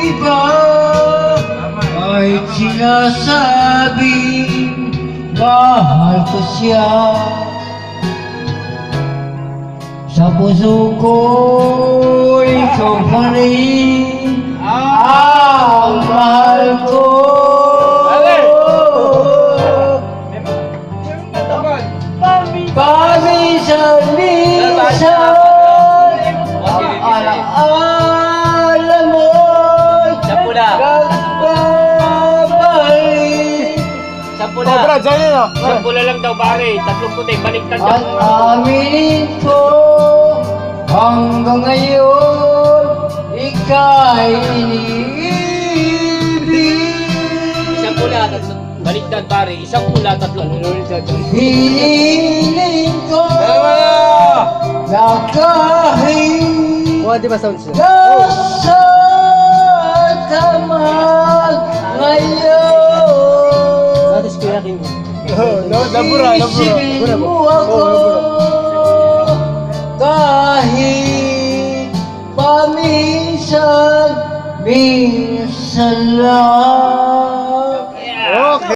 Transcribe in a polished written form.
iba ay sinasabing mahal ko siya. Sa puso ko, ikaw pa rin ang mahal ko. Paminsan-minsan, alaala mo'y nagbabalik. Oh, Brad, sa'yo na. Sampula lang daw pare, tatlong puti, baliktad At daw. aminin ko hanggang ngayon ika'y iniibig. Isang pula, tatlong baliktad pare, isang pula, tatlong Hinihiling ko na kahit Oh, di ba sound siya? nasaan ka man ngayon, Natis kuya Kim. Nabura. isipin mo ako kahit paminsan-minsan lang.